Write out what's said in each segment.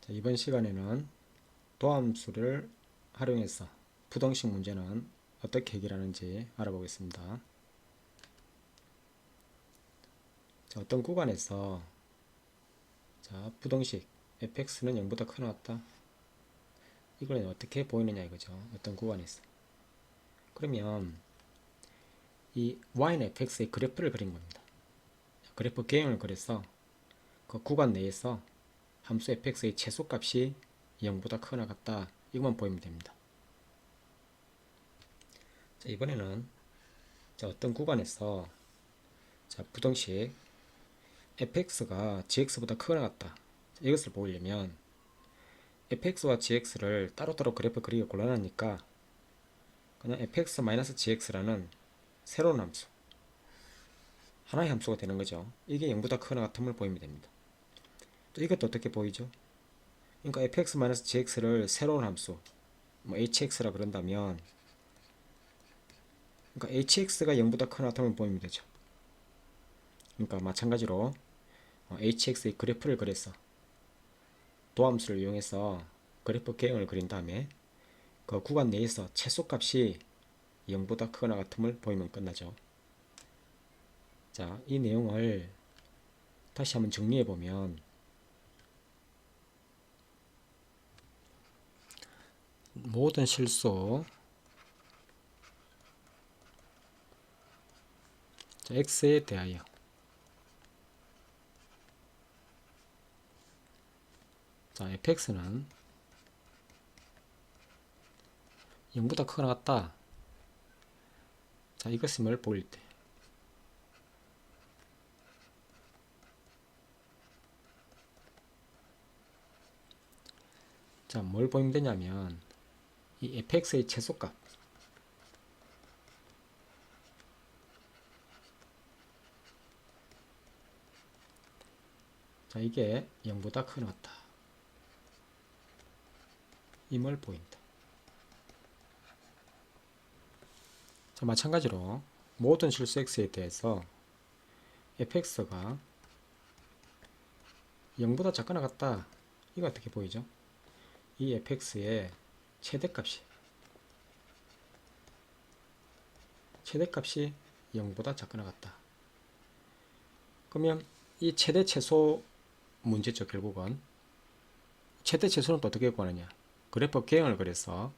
자, 이번 시간에는 도함수를 활용해서 부등식 문제는 어떻게 해결하는지 알아보겠습니다. 자, 어떤 구간에서 부등식 fx는 0보다 크거나 같다. 이걸 어떻게 보이느냐 이거죠. 어떤 구간에서. 그러면 이 y는 fx의 그래프를 그린 겁니다. 그래프 개형을 그려서 그 구간 내에서 함수 fx의 최소값이 0보다 크거나 같다. 이것만 보이면 됩니다. 자, 이번에는 어떤 구간에서 부등식 fx가 gx보다 크거나 같다. 이것을 보려면 fx와 gx를 따로따로 그래프 그리기가 곤란하니까 그냥 fx-gx라는 새로운 함수, 하나의 함수가 되는 거죠. 이게 0보다 크거나 같음을 보이면 됩니다. 또 이것도 어떻게 보이죠? 그러니까 fx-gx를 새로운 함수, hx라 그런다면 그러니까 hx가 0보다 크거나 같음을 보이면 되죠. 그러니까 마찬가지로 hx의 그래프를 그려서 도함수를 이용해서 그래프 개형을 그린 다음에 그 구간 내에서 최소값이 0보다 크거나 같음을 보이면 끝나죠. 자, 이 내용을 다시 한번 정리해 보면 모든 실수 x에 대하여 fx는 0보다 크거나 같다. 자, 이것을 보일 때 자, 뭘 보이면 되냐면 이 fx의 최소값, 자, 이게 0보다 크거나 같다. 임을 보인다. 자, 마찬가지로 모든 실수 x에 대해서 fx가 0보다 작거나 같다. 이거 어떻게 보이죠? 이 fx의 최대값이 0보다 작거나 같다. 그러면 이 최대 최소 문제죠. 결국은 최대 최소는 또 어떻게 구하느냐, 그래프 개형을 그려서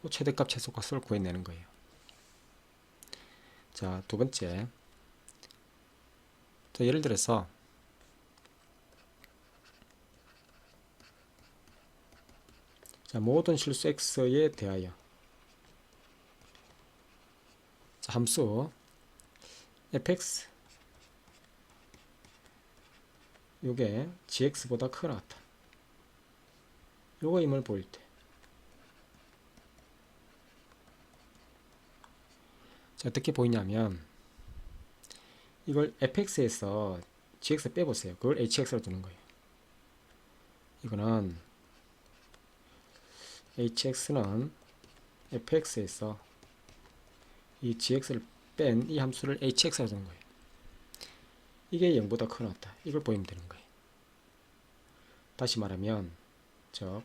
그 최대값 최소값을 구해내는 거예요. 자, 두 번째, 자, 예를 들어서 자, 모든 실수 x에 대하여 자, 함수 fx 요게 gx보다 크거나 같다. 요거 임을 보일 때 자, 어떻게 보이냐면 이걸 fx에서 gx 빼보세요. 그걸 hx로 두는 거예요. 이거는 hx는 fx에서 이 gx를 뺀 이 함수를 hx로 두는 거예요. 이게 0보다 크거나 같다. 이걸 보이면 되는 거예요. 다시 말하면 즉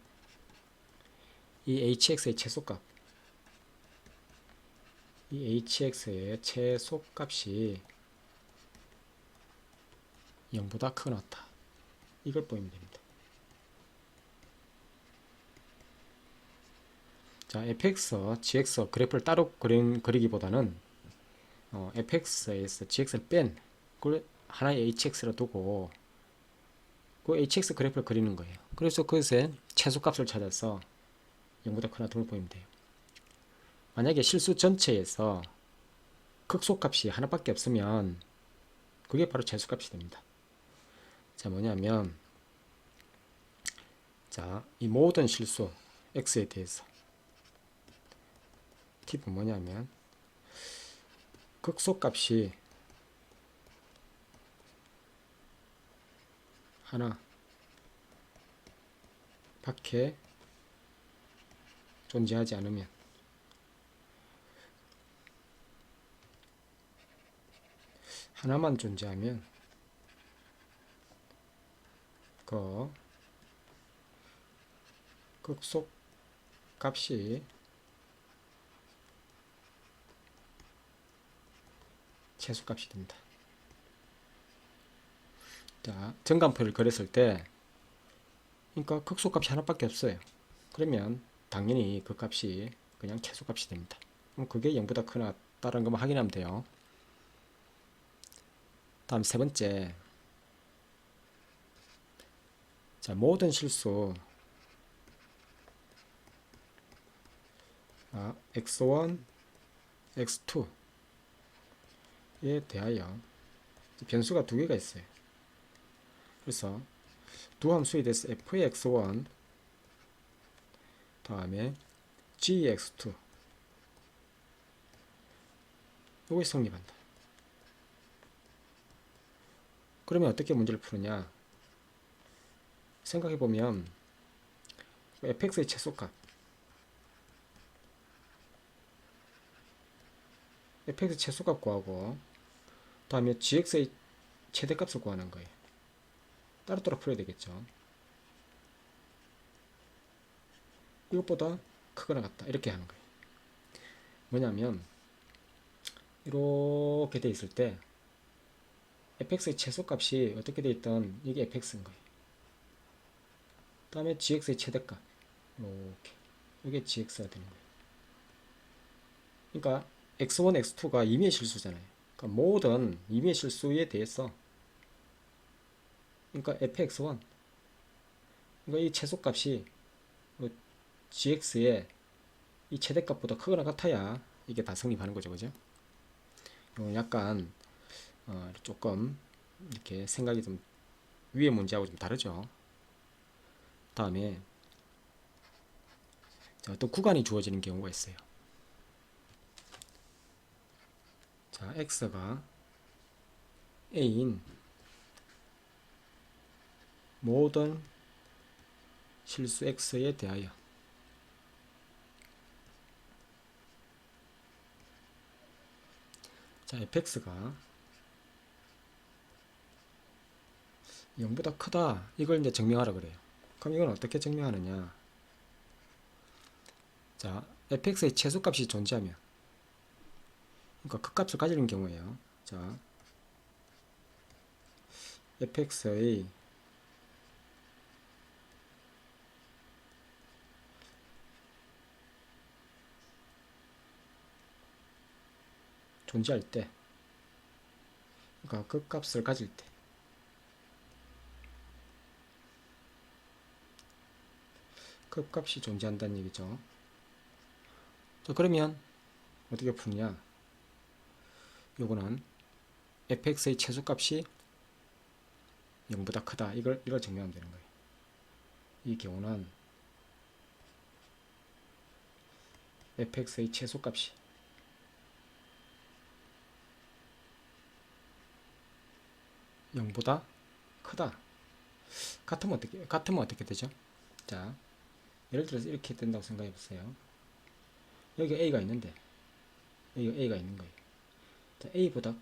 이 hx의 최소값, 이 hx의 최소값이 0보다 크거나 같다. 이걸 보이면 됩니다. 자, fx, gx 그래프를 따로 그리기보다는 fx에서 gx를 뺀 그걸 하나의 hx로 두고 그 hx 그래프를 그리는 거예요. 그래서 그것의 최소값을 찾아서 0보다 크거나 같음을 보이면 돼요. 만약에 실수 전체에서 극소값이 하나밖에 없으면 그게 바로 최소값이 됩니다. 자, 뭐냐면 자, 이 모든 실수 x에 대해서 팁은 뭐냐면 극소값이 하나 밖에 존재하지 않으면 하나만 존재하면 그 극속 값이 최소값이 됩니다. 자, 정관표를 그렸을 때 그러니까 극소값이 하나밖에 없어요. 그러면 당연히 그 값이 그냥 최소값이 됩니다. 그럼 그게 0보다 크나 다른 것만 확인하면 돼요. 다음 세 번째, 자, 모든 실수 x1, x2에 대하여 변수가 두 개가 있어요. 그래서 두 함수에 대해서 f의 x1 다음에 g의 x2 이것이 성립한다. 그러면 어떻게 문제를 푸느냐? 생각해보면 fx의 최소값 fx의 최소값 구하고 다음에 gx의 최대값을 구하는 거예요. 따로따로 풀어야 되겠죠. 이것보다 크거나 같다 이렇게 하는 거예요. 뭐냐면 이렇게 돼 있을 때 fx의 최소값이 어떻게 돼 있던 이게 fx인 거예요. 다음에 gx의 최대값 이렇게 이게 gx가 되는 거예요. 그러니까 x1, x2가 임의의 실수잖아요. 그러니까 모든 임의의 실수에 대해서 그러니까 fx1 그러니까 이 최소값이 gx의 이 최대값보다 크거나 같아야 이게 다 성립하는 거죠. 그죠? 약간 조금 이렇게 생각이 좀 위의 문제하고 좀 다르죠. 다음에 또 구간이 주어지는 경우가 있어요. 자, x가 a인 모든 실수 x에 대하여 자, fx가 0보다 크다 이걸 이제 증명하라 그래요. 그럼 이건 어떻게 증명하느냐? 자, fx의 최소값이 존재하면 그러니까 그 값을 가지는 경우에요. 자, fx의 존재할 때 그러니까 그 값을 가질 때 그 값이 존재한다는 얘기죠. 자, 그러면 어떻게 푸느냐? 요거는 fx의 최소값이 0보다 크다 이걸 증명하면 되는 거예요. 이 경우는 fx의 최소값이 0보다 크다. 같으면 어떻게 되죠? 자, 예를 들어서 이렇게 된다고 생각해 보세요. 여기 a가 있는데 여기 a가 있는 거예요. 자, a보다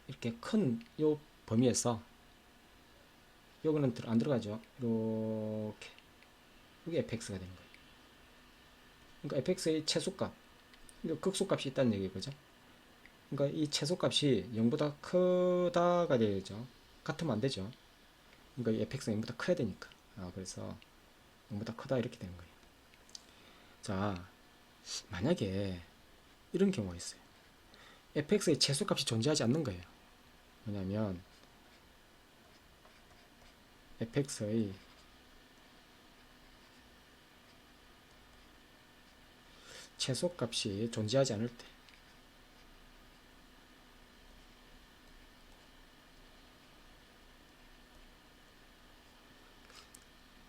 이렇게 큰 요 범위에서 요거는 안 들어가죠. 이렇게 이게 fx가 되는 거예요. 그러니까 fx의 최소값, 이거 극소값이 있다는 얘기죠. 그러니까 이 최소값이 0보다 크다가 되죠. 같으면 안 되죠. 그러니까 이 fx가 0보다 커야 되니까. 그래서 0보다 크다 이렇게 되는 거예요. 자, 만약에 이런 경우가 있어요. fx의 최소값이 존재하지 않는 거예요. 뭐냐면 fx의 최소값이 존재하지 않을 때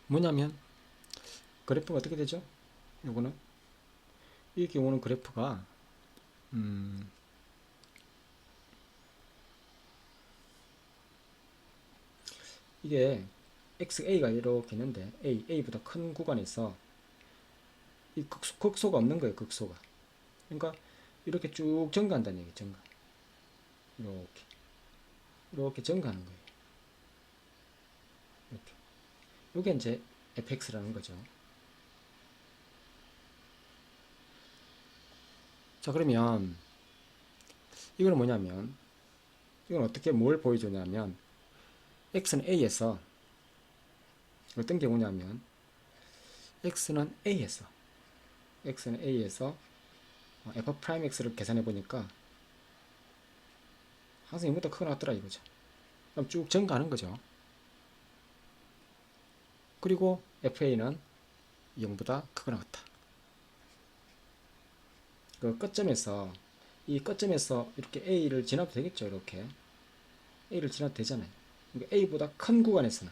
뭐냐면 그래프가 어떻게 되죠? 요거는 이 경우는 그래프가 이게 xa가 이렇게 있는데 a보다 큰 구간에서 이 극소가 없는 거예요. 극소가. 그러니까 이렇게 쭉 증가한다는 얘기. 증가. 이렇게 증가하는 거예요. 이렇게. 이게 이제 fx라는 거죠. 자, 그러면 이거는 뭐냐면, 이건 어떻게 뭘 보여주냐면, x는 a에서 어떤 경우냐면, x는 a에서 f 프라임 x를 계산해 보니까 항상 0보다 크거나 같더라 이거죠. 그럼 쭉 증가하는 거죠. 그리고 fa는 0보다 크거나 같다. 그 끝점에서, 이 끝점에서 이렇게 a를 지나도 되겠죠. 이렇게 a를 지나도 되잖아요. 그러니까 a보다 큰 구간에서는,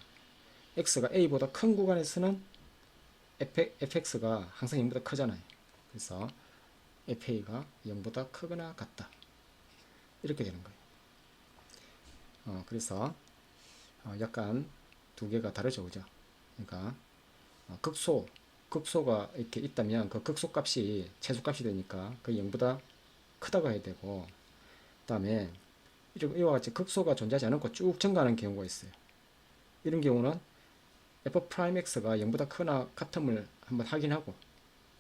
x가 a보다 큰 구간에서는 fx가 항상 0보다 크잖아요. 그래서 fa가 0보다 크거나 같다. 이렇게 되는 거예요. 그래서 약간 두 개가 다르죠, 그죠? 그러니까 극소가 이렇게 있다면 그 극소값이 최소값이 되니까 그 0보다 크다고 해야 되고, 그 다음에 이와 같이 극소가 존재하지 않고 쭉 증가하는 경우가 있어요. 이런 경우는 f'x가 0보다 크나 같음을 한번 확인하고,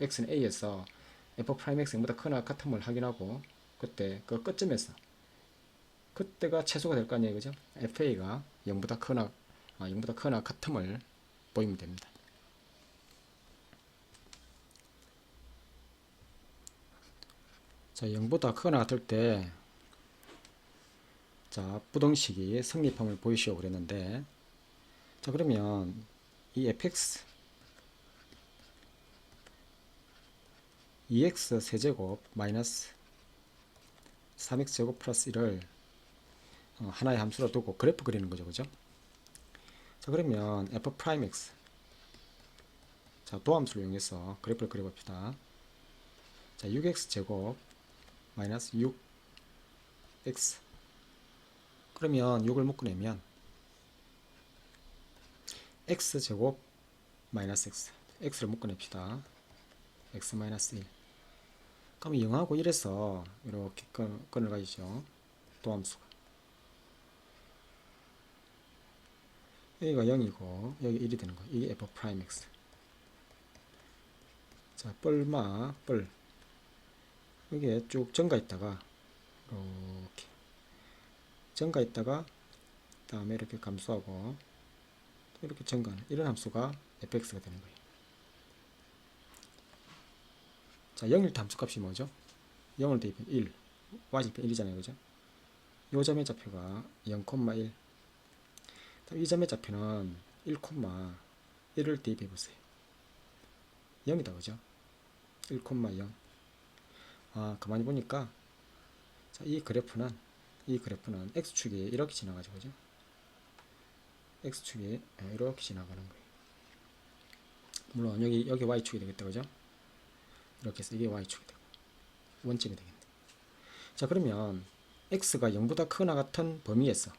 x는 a에서 f'x 0보다 크나 같음을 확인하고, 그때 그 끝점에서 그때가 최소가 될 거 아니에요, 그죠? fa가 0보다 크나 같음을 보이면 됩니다. 자, 0보다 크거나 같을 때, 자, 부등식이 성립함을 보이시오 그랬는데, 자, 그러면 이 fx 2x 세제곱 마이너스 3x 제곱 플러스 1을 하나의 함수로 두고 그래프 그리는 거죠, 그죠? 자, 그러면 f 프라임 x, 자, 도함수를 이용해서 그래프를 그려봅시다. 자, 6x 제곱 마이너스 6x, 그러면 6을 묶어내면 x 제곱 마이너스 x, x를 묶어냅시다. x 마이너스 1. 그럼 0하고 1에서 이렇게 끈을 가지죠. 도함수가. 여기가 0이고 여기 1이 되는 거예요. 이게 f 프라임 x. 자, 뿔 여기에 쭉 증가 있다가 이렇게 증가 있다가 다음에 이렇게 감소하고 이렇게 증가하는 이런 함수가 fx가 되는 거예요. 자, 0일 때 함수값이 뭐죠? 0을 대입하면 1, y절편 1이잖아요, 그죠? 요 점의 좌표가 0,1. 이 점의 좌표는 1,1을 대입해 보세요. 0이다, 그죠? 1,0. 가만히 보니까, 자, 이 그래프는 x축이 이렇게 지나가죠, 그죠? x축이 이렇게 지나가는 거예요. 물론 여기 y축이 되겠다, 그죠? 이렇게 해서 이게 y축이 되고 원점이 되겠네. 자, 그러면 x가 0보다 크거나 같은 범위에서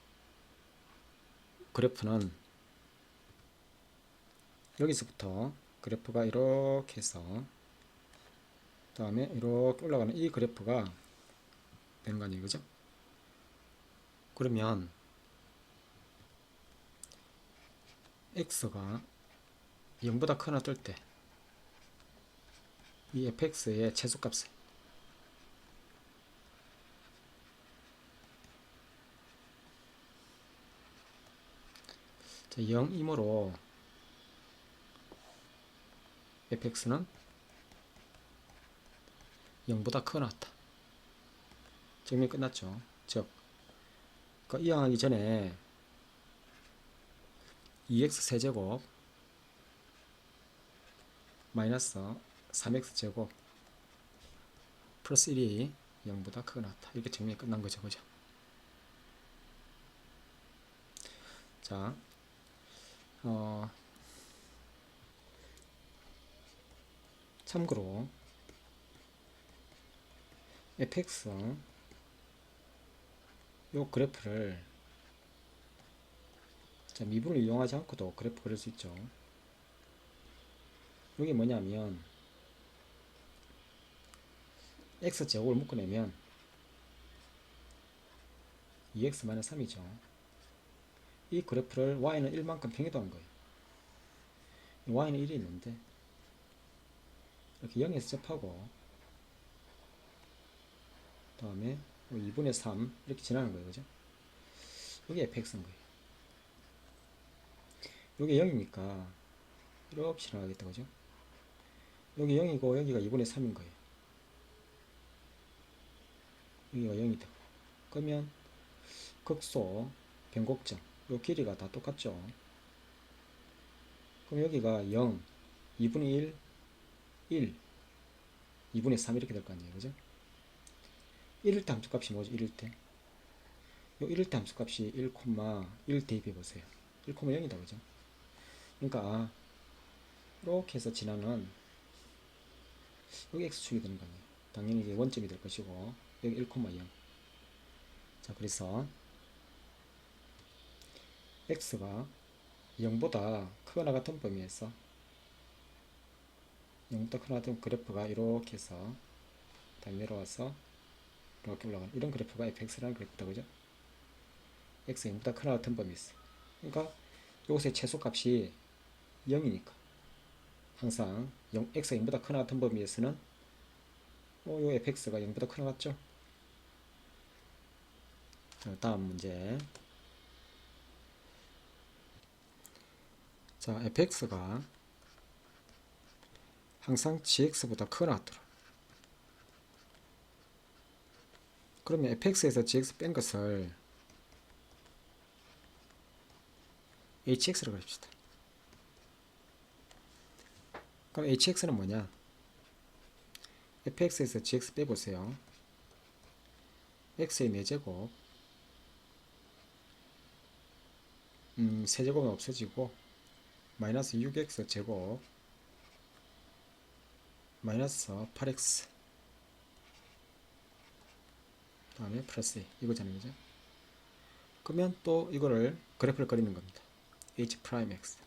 그래프는 여기서부터 그래프가 이렇게 해서 다음에 이렇게 올라가는 이 그래프가 되는 거 아니에요, 그죠? 그러면 x가 0보다 크거나 뜰 때 이 fx의 최소값을, 자, 0이므로 fx는 0보다 크거나 같다. 증명이 끝났죠. 즉, 이항하기 전에 2x 세제곱 마이너스 3x 제곱 플러스 1이 0보다 크거나 같다. 이렇게 증명이 끝난 거죠, 그죠? 자, 참고로 fx 요 그래프를, 자, 미분을 이용하지 않고도 그래프 그릴 수 있죠. 이게 뭐냐면 x제곱을 묶어내면 2x-3이죠. 이 그래프를 y는 1만큼 평이동한 거예요. y는 1이 있는데 이렇게 0에서 접하고 다음에 2분의 3 이렇게 지나는 거예요. 그죠? 이게 fx인 거예요. 이게 0이니까 이렇게 지나가겠다. 그죠? 여기 0이고 여기가 2분의 3인 거예요. 여기가 0이다. 그러면 극소 변곡점 요 길이가 다 똑같죠. 그럼 여기가 0, 2분의 1, 1, 2분의 3 이렇게 될 거 아니에요. 그죠? 1일 때 함수값이 뭐죠? 1일 때. 요 1일 때 함수값이 1, 대입해 보세요. 1,0이다. 그죠? 그러니까 이렇게 해서 지나는 여기 x축이 되는 거 아니에요. 당연히 이게 원점이 될 것이고 여기 1,0. 자, 그래서 x가 0보다 크거나 같은 범위에서 0보다 크거나 같은 그래프가 이렇게 해서 다시 내려와서 이렇게 올라가는 이런 그래프가 fx라는 그래프다. 그죠? x 0보다 크거나 같은 범위 있어. 그러니까 이것의 최소값이 0이니까 항상 x가 0보다 크거나 같은 범위에서는 요 fx가 0보다 크거나 같죠? 자, 다음 문제. 자, fx가 항상 gx보다 크거나 같더라. 그러면 fx에서 gx 뺀 것을 hx라고 합시다. 그럼 hx는 뭐냐? fx에서 gx 빼보세요. x의 4제곱 세제곱은 없어지고 마이너스 6x 제곱 마이너스 8x 다음에 플러스 2 이거잖아요. 그죠? 그러면 또 이거를 그래프를 그리는 겁니다. h 프라임 x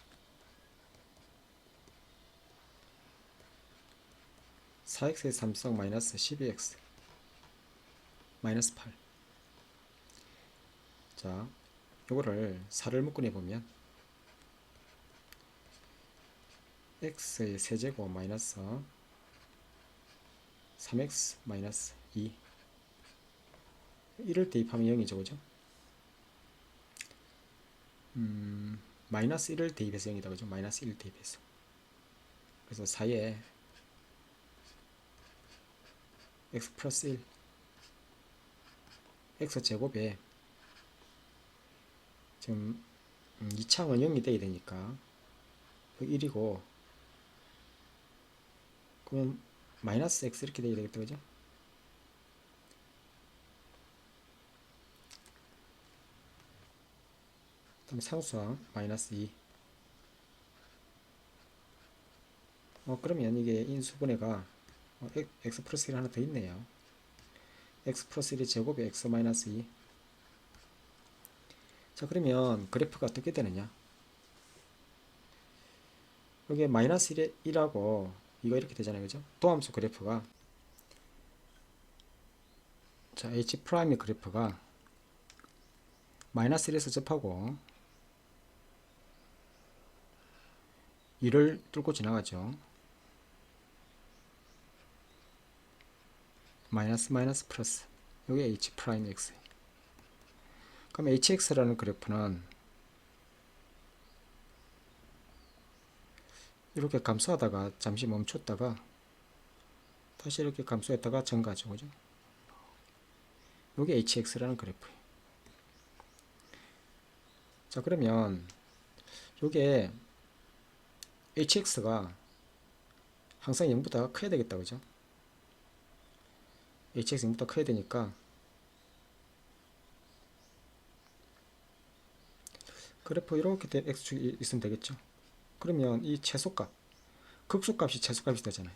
4x의 3성 마이너스 12x 마이너스 8. 자, 요거를 4를 묶어내 보면 x의 세제곱 마이너스 3x 마이너스 2 1을 대입하면 0이죠. 그죠? 마이너스 1을 대입해서 0이다. 그죠? 마이너스 1 대입해서. 그래서 4에 x 플러스 1 x 제곱에 지금 2창은 0이 돼야 되니까 1이고 그러면 마이너스 x 이렇게 돼야 되겠다. 그죠? 다음 상수항 마이너스 2. 그러면 이게 인수분해가 x 플러스 1 하나 더 있네요. x 플러스 1의 제곱이 x 마이너스 2. 자, 그러면 그래프가 어떻게 되느냐? 여기 마이너스 1하고 이거 이렇게 되잖아요. 그죠? 도함수 그래프가 자, h 프라임의 그래프가 마이너스 1에서 접하고 2를 뚫고 지나가죠. 마이너스 마이너스 플러스 여기 h 프라임 x. 그럼 hx라는 그래프는 이렇게 감소하다가 잠시 멈췄다가 다시 이렇게 감소했다가 증가하죠. 그죠? 이게 hx라는 그래프예요. 자, 그러면 이게 hx가 항상 0보다 커야 되겠다. 그죠? hx 0보다 커야 되니까 그래프 이렇게 x축이 있으면 되겠죠. 그러면 이 최소값 극소값이 최소값이 되잖아요.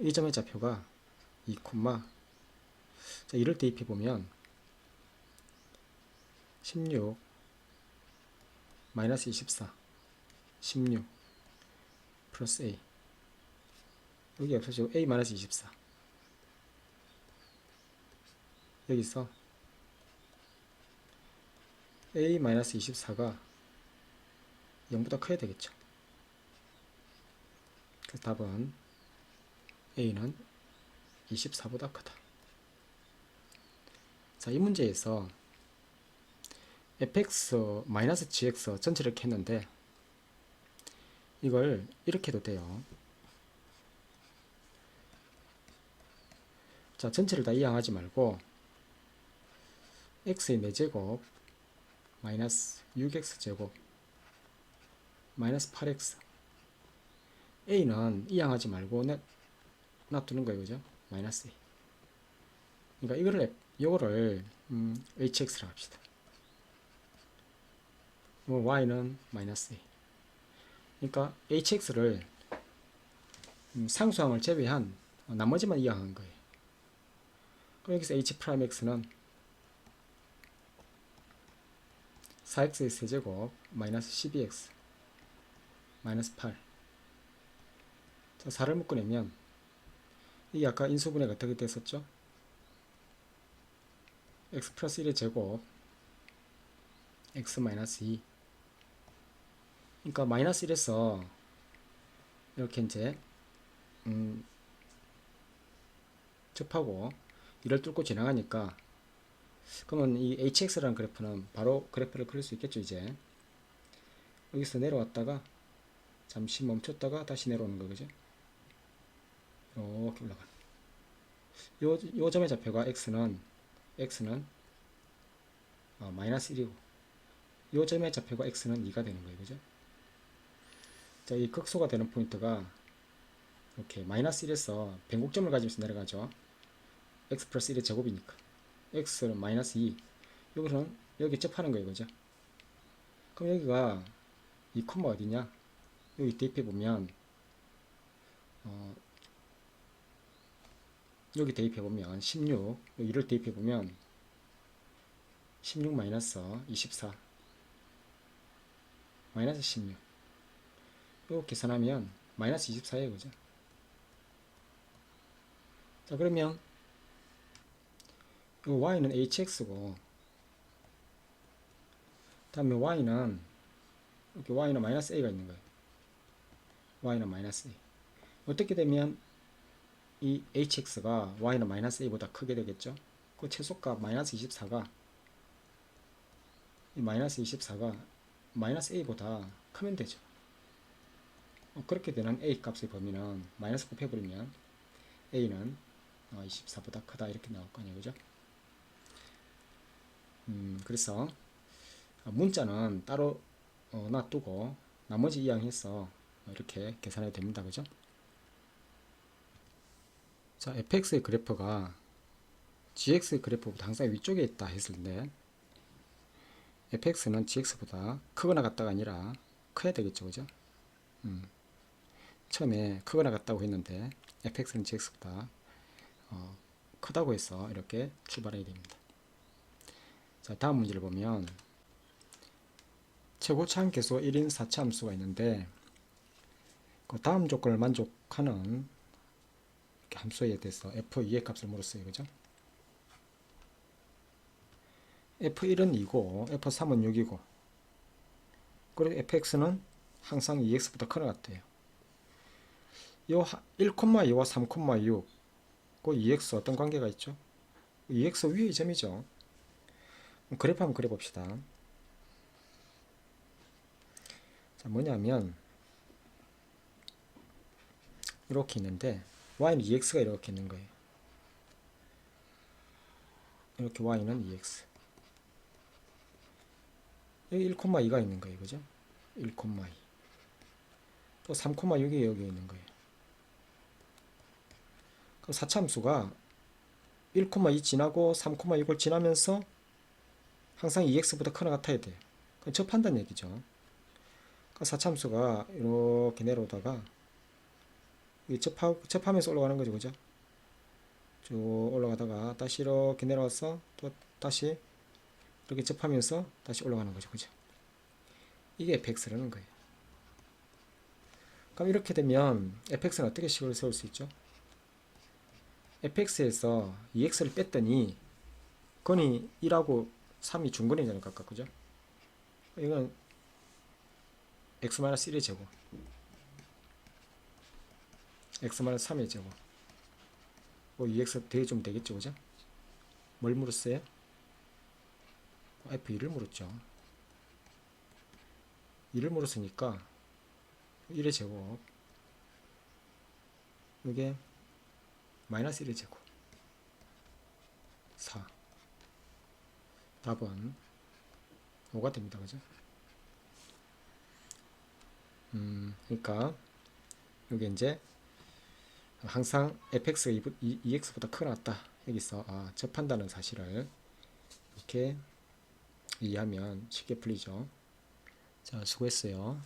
이 점의 좌표가 2, 자, 이를 대입해 보면 16 마이너스 24 16 플러스 a 여기 없어지고 a 마이너스 24 여기서 a 마이너스 24가 0보다 커야 되겠죠. 그래서 답은 a는 24보다 크다. 자, 이 문제에서 fx-gx 전체를 이렇게 했는데 이걸 이렇게 해도 돼요. 자, 전체를 다 이항하지 말고 x의 4제곱 마이너스 6x제곱 마이너스 8x a는 이항하지 말고 놔두는 거예요. 그죠? 마이너스 a. 그러니까 이거를 hx라고 합시다. y는 마이너스 a. 그러니까 hx를 상수항을 제외한 나머지만 이항한 거예요. 그럼 여기서 h'x는 4x의 세제곱 마이너스 12x 마이너스 8. 자, 4를 묶어내면 이게 아까 인수분해가 어떻게 됐었죠? x 플러스 1의 제곱 x 마이너스 2. 그러니까 마이너스 1에서 이렇게 이제 접하고 1을 뚫고 지나가니까 그러면 이 hx라는 그래프는 바로 그래프를 그릴 수 있겠죠. 이제 여기서 내려왔다가 잠시 멈췄다가 다시 내려오는 거 그죠? 이렇게 올라가는 요 점의 좌표가 x는 마이너스 1이고 요 점의 좌표가 x는 2가 되는 거예요. 그죠? 자, 이 극소가 되는 포인트가 이렇게 마이너스 1에서 변곡점을 가지면서 내려가죠. x 플러스 1의 제곱이니까 x는 마이너스 2. 여기는 여기 접하는 거예요. 그죠? 그럼 여기가 2, 어디냐? 여기 대입해 보면 여기 대입해 보면 16, 1을 대입해 보면 16 마이너스 24 마이너스 16. 이거 계산하면 마이너스 24예요. 그죠? 자, 그러면 이 y는 hx고 다음에 y는 이렇게 y는 마이너스 a가 있는 거예요. y는 마이너스 a. 어떻게 되면 이 hx가 y는 마이너스 a보다 크게 되겠죠? 그 최소값 마이너스 24가 이 마이너스 24가 마이너스 a보다 크면 되죠. 그렇게 되는 a 값의 범위는 마이너스 곱해버리면 a는 24보다 크다 이렇게 나올 거 아니에요. 그죠? 그래서 문자는 따로 놔두고 나머지 이항해서 이렇게 계산해도 됩니다. 그죠? 자, fx의 그래프가 gx의 그래프보다 항상 위쪽에 있다 했을 때 fx는 gx보다 크거나 같다가 아니라 커야 되겠죠. 그죠? 처음에 크거나 같다고 했는데 fx는 gx보다 크다고 해서 이렇게 출발해야 됩니다. 자, 다음 문제를 보면 최고차항 계수가 1인 4차 함수가 있는데 그 다음 조건을 만족하는 함수에 대해서 f2의 값을 물었어요. 그죠? f1은 2고 f3은 6이고 그리고 fx는 항상 2x보다 크는 것 같아요. 요 1,2와 3,6 그 2x 어떤 관계가 있죠? 2x 위의 점이죠. 그래프 한번 그려봅시다. 자, 뭐냐면 이렇게 있는데 y는 2x가 이렇게 있는 거예요. 이렇게 y는 2x. 여기 1,2가 있는 거예요. 그죠? 1,2. 또 3,6이 여기 있는 거예요. 그 4차 함수가 1,2 지나고 3,6을 지나면서 항상 2x보다 크나 같아야 돼요. 그건 접한다는 얘기죠. 그 4차 함수가 이렇게 내려오다가 접하면서 올라가는 거죠. 그죠? 쭉 올라가다가 다시 이렇게 내려와서 또 다시 이렇게 접하면서 다시 올라가는 거죠. 그죠? 이게 fx라는 거예요. 그럼 이렇게 되면 fx는 어떻게 식을 세울 수 있죠? fx에서 2x를 뺐더니 건이 1하고 3이 중근이잖아요. 각각. 그죠? 이건 x-1의 제곱 x-3의 제곱 2x 더해주면 되겠죠. 그죠? 뭘 물었어요? F2를 물었죠. 2를 물었으니까 1의 제곱, 이게 마이너스 1의 제곱 4. 답은 5가 됩니다. 그죠? 그러니까 이게 이제 항상 fx가 2x보다 크게 나왔다. 여기서 접한다는 사실을 이렇게 이해하면 쉽게 풀리죠. 자, 수고했어요.